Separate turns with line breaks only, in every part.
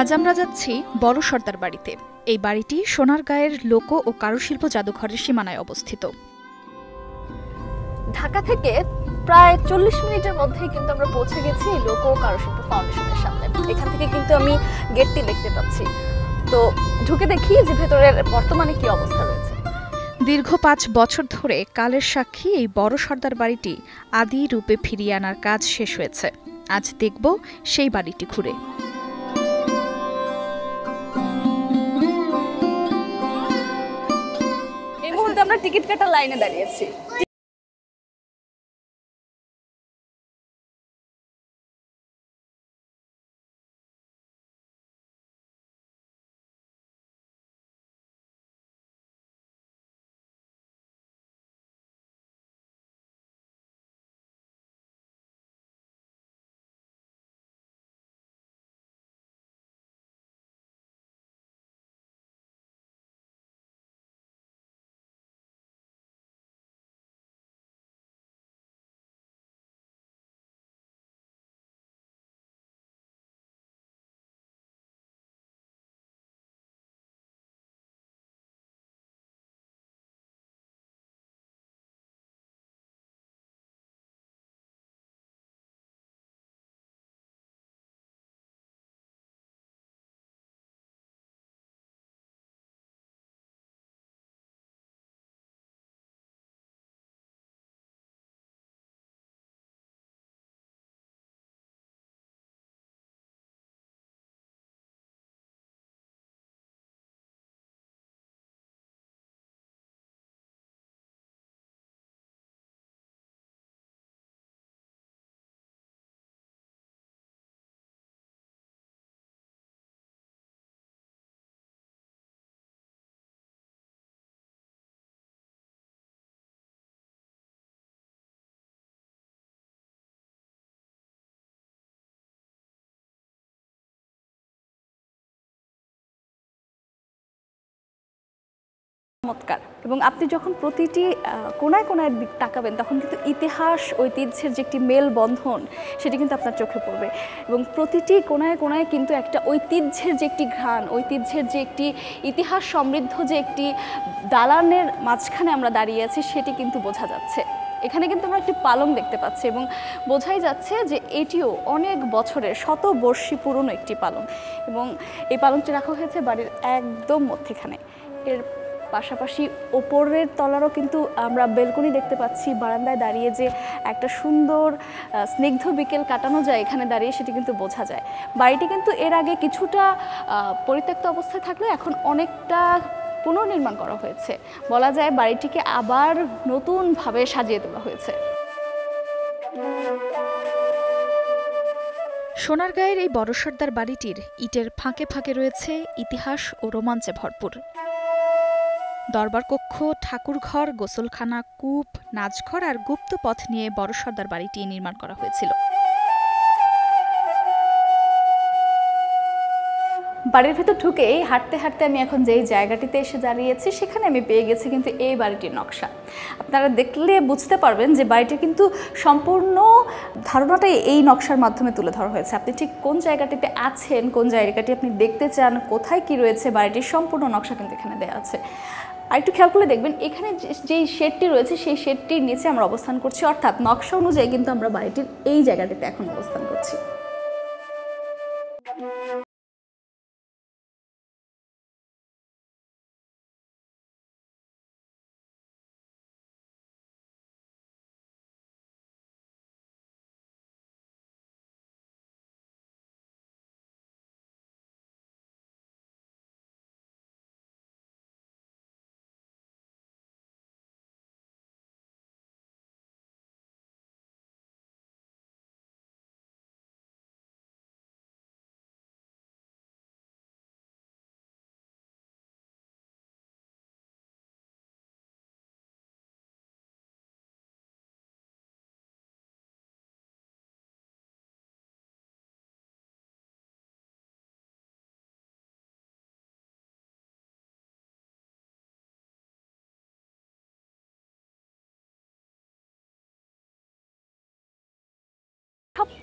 আজ আমরা যাচ্ছি বড় সর্দার বাড়িতে। এই বাড়িটি সোনারগাঁয়ের লোক ও কারুশিল্প জাদুঘরের সীমানায় অবস্থিত।
ঢাকা থেকে প্রায় 40 মিনিটের মধ্যেই কিন্তু আমরা পৌঁছে গেছি লোক ও কারুশিল্প ফাউন্ডেশনের সামনে। এখান থেকে কিন্তু আমি গেটটি দেখতে পাচ্ছি। তো ঢুকে দেখি যে ভেতরের বর্তমানে কি অবস্থা রয়েছে।
দীর্ঘ 5 বছর ধরে কালের সাক্ষী এই বড় সর্দার বাড়িটি আদি রূপে ফিরিয়ে আনার কাজ শেষ হয়েছে। আজ দেখব সেই বাড়িটি ঘুরে।
এই মুহূর্তে আমরা টিকিট কাটার লাইনে দাঁড়িয়েছি। চমৎকার। এবং আপনি যখন প্রতিটি কোনায় কোনায় দিক তাকাবেন তখন কিন্তু ইতিহাস ঐতিহ্যের যে একটি মেলবন্ধন সেটি কিন্তু আপনার চোখে পড়বে। এবং প্রতিটি কোনায় কোনায় কিন্তু একটা ঐতিহ্যের যে একটি ঘ্রাণ, ঐতিহ্যের যে একটি ইতিহাস সমৃদ্ধ যে একটি দালানের মাঝখানে আমরা দাঁড়িয়ে আছি সেটি কিন্তু বোঝা যাচ্ছে। এখানে কিন্তু আমরা একটি পালং দেখতে পাচ্ছি এবং বোঝাই যাচ্ছে যে এটিও অনেক বছরের শতবর্ষী পুরনো একটি পালং। এবং এই পালংটি রাখা হয়েছে বাড়ির একদম মধ্যেখানে। এর পাশাপাশি ওপরের তলারও কিন্তু আমরা বেলকনি দেখতে পাচ্ছি। বারান্দায় দাঁড়িয়ে যে একটা সুন্দর স্নিগ্ধ বিকেল কাটানো যায় এখানে দাঁড়িয়ে সেটি কিন্তু বোঝা যায়। বাড়িটি কিন্তু এর আগে কিছুটা পরিত্যক্ত অবস্থায় থাকলেও এখন অনেকটা পুনর্নির্মাণ করা হয়েছে। বলা যায় বাড়িটিকে আবার নতুনভাবে সাজিয়ে তোলা হয়েছে।
সোনারগাঁয়ের এই বড় সর্দার বাড়িটির ইটের ফাঁকে ফাঁকে রয়েছে ইতিহাস ও রোমাঞ্চে ভরপুর। দরবার কক্ষ, ঠাকুরঘর, গোসলখানা, কূপ, নাচঘর আর গুপ্ত পথ নিয়ে বড় সর্দার বাড়িটি নির্মাণ করা হয়েছিল।
বাড়ির ভেতর ঢুকেই হাঁটতে হাঁটতে আমি এখন যেই জায়গাটিতে এসে দাঁড়িয়েছি সেখানে আমি পেয়ে গেছি কিন্তু এই বাড়িটির নকশা। আপনারা দেখলে বুঝতে পারবেন যে বাড়িটির কিন্তু সম্পূর্ণ ধারণাটাই এই নকশার মাধ্যমে তুলে ধরা হয়েছে। আপনি ঠিক কোন জায়গাটিতে আছেন, কোন জায়গাটি আপনি দেখতে চান, কোথায় কি রয়েছে, বাড়িটির সম্পূর্ণ নকশা কিন্তু এখানে দেওয়া আছে। আর একটু খেয়াল করে দেখবেন এখানে যেই শেডটি রয়েছে সেই শেডটির নিচে আমরা অবস্থান করছি, অর্থাৎ নকশা অনুযায়ী কিন্তু আমরা বাড়িটির এই জায়গাটিতে এখন অবস্থান করছি।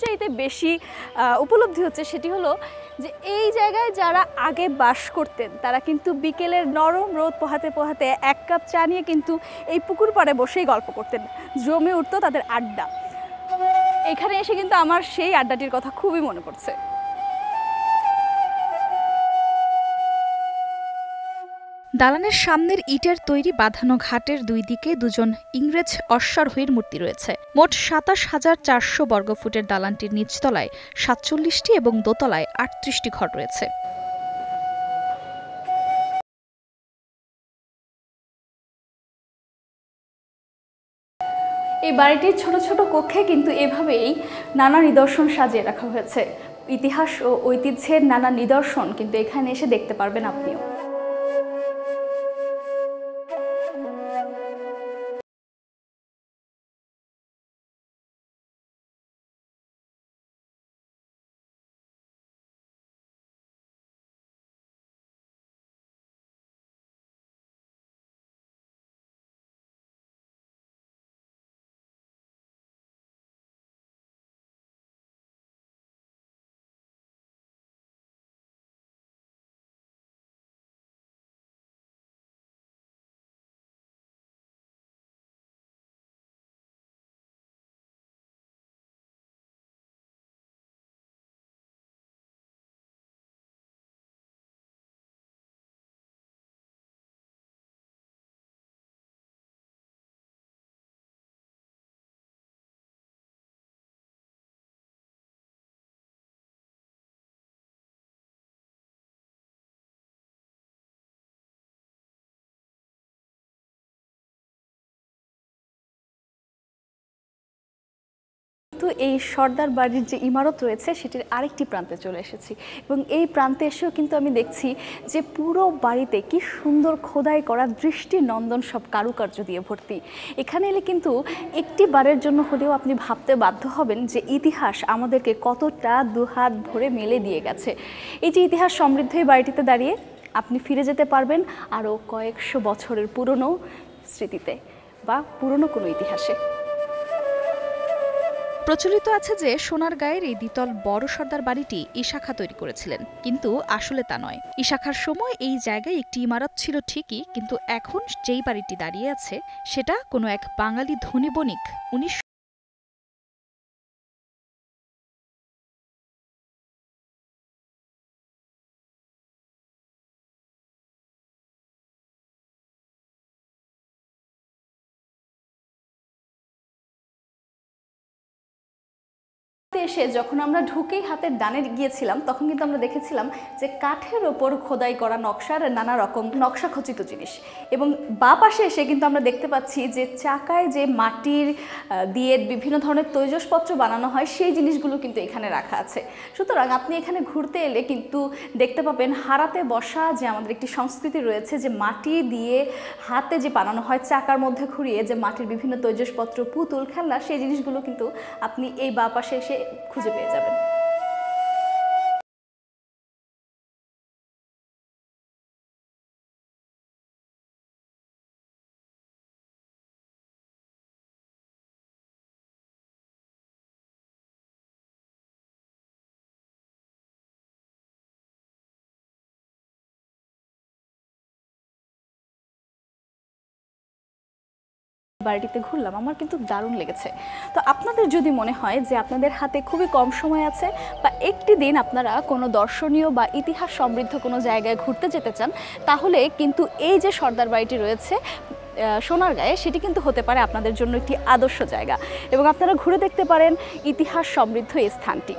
সবচাইতে বেশি উপলব্ধি হচ্ছে সেটি হলো যে এই জায়গায় যারা আগে বাস করতেন তারা কিন্তু বিকেলের নরম রোদ পোহাতে পোহাতে 1 কাপ চা নিয়ে কিন্তু এই পুকুর পাড়ে বসেই গল্প করতেন, জমে উঠতো তাদের আড্ডা। এখানে এসে কিন্তু আমার সেই আড্ডাটির কথা খুবই মনে পড়ছে।
দালানের সামনের ইটের তৈরি বাঁধানো ঘাটের দুই দিকে দুজন ইংরেজ অশ্বারোহীর মূর্তি রয়েছে। মোট ২৭,৪০০ বর্গফুটের দালানটির নিচতলায় ৪৭টি এবং দোতলায় ৩৮টি ঘর রয়েছে।
এই বাড়িটির ছোট ছোট কক্ষে কিন্তু এভাবেই নানা নিদর্শন সাজিয়ে রাখা হয়েছে। ইতিহাস ও ঐতিহ্যের নানা নিদর্শন কিন্তু এখানে এসে দেখতে পারবেন আপনিও। তো এই সর্দার বাড়ির যে ইমারত রয়েছে সেটির আরেকটি প্রান্তে চলে এসেছি এবং এই প্রান্তে এসেও কিন্তু আমি দেখছি যে পুরো বাড়িতে কি সুন্দর খোদাই করা দৃষ্টিনন্দন সব কারুকার্য দিয়ে ভর্তি। এখানে এলে কিন্তু একটি বারের জন্য হলেও আপনি ভাবতে বাধ্য হবেন যে ইতিহাস আমাদেরকে কতটা দুহাত ভরে মেলে দিয়ে গেছে। এই যে ইতিহাস সমৃদ্ধ এই বাড়িটিতে দাঁড়িয়ে আপনি ফিরে যেতে পারবেন আরও কয়েকশো বছরের পুরনো স্মৃতিতে বা পুরনো কোনো ইতিহাসে।
প্রচলিত আছে যে সোনারগাঁয়ের এই দ্বিতল বড় সর্দার বাড়িটি ঈশা তৈরি করেছিলেন, কিন্তু আসলে তা নয়। ঈশার সময় এই জায়গায় একটি ইমারত ছিল ঠিকই, কিন্তু এখন যেই বাড়িটি দাঁড়িয়ে আছে সেটা কোনো এক বাঙালি ধনী বণিক ১৯এসে
যখন আমরা ঢুকেই হাতের ডানে গিয়েছিলাম তখন কিন্তু আমরা দেখেছিলাম যে কাঠের ওপর খোদাই করা নকশার নানা রকম নকশা খচিত জিনিস, এবং বাঁ পাশে এসে কিন্তু আমরা দেখতে পাচ্ছি যে চাকায় যে মাটির দিয়ে বিভিন্ন ধরনের তৈজসপত্র বানানো হয় সেই জিনিসগুলো কিন্তু এখানে রাখা আছে। সুতরাং আপনি এখানে ঘুরতে এলে কিন্তু দেখতে পাবেন হারাতে বসা যে আমাদের একটি সংস্কৃতি রয়েছে, যে মাটি দিয়ে হাতে যে বানানো হয় চাকার মধ্যে ঘুরিয়ে যে মাটির বিভিন্ন তৈজসপত্র, পুতুল, খেলনা, সেই জিনিসগুলো কিন্তু আপনি এই বাঁ পাশে এসে খুঁজে পেয়ে যাবেন। বাড়িটিতে ঘুরলাম, আমার কিন্তু দারুণ লেগেছে। তো আপনাদের যদি মনে হয় যে আপনাদের হাতে খুবই কম সময় আছে বা একটি দিন আপনারা কোনো দর্শনীয় বা ইতিহাস সমৃদ্ধ কোনো জায়গায় ঘুরতে যেতে চান, তাহলে কিন্তু এই যে সর্দার বাড়িটি রয়েছে সোনারগাঁয়ে সেটি কিন্তু হতে পারে আপনাদের জন্য একটি আদর্শ জায়গা, এবং আপনারা ঘুরে দেখতে পারেন ইতিহাস সমৃদ্ধ এই স্থানটি।